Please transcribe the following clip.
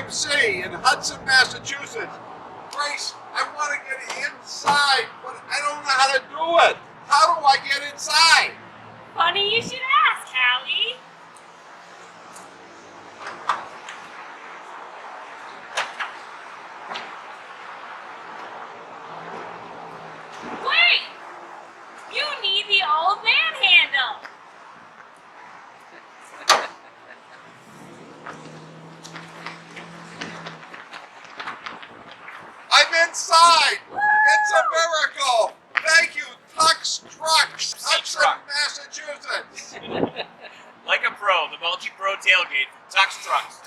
GMC in Hudson, Massachusetts. Grace, I want to get inside, but I don't know how to do it. How do I get inside? Funny you should ask, Howie. Wait! You need the old man handle. I'm inside! It's a miracle! Thank you, Trucks, Hudson, Massachusetts! Like a pro, the MultiPro Tailgate from Tucks Trucks.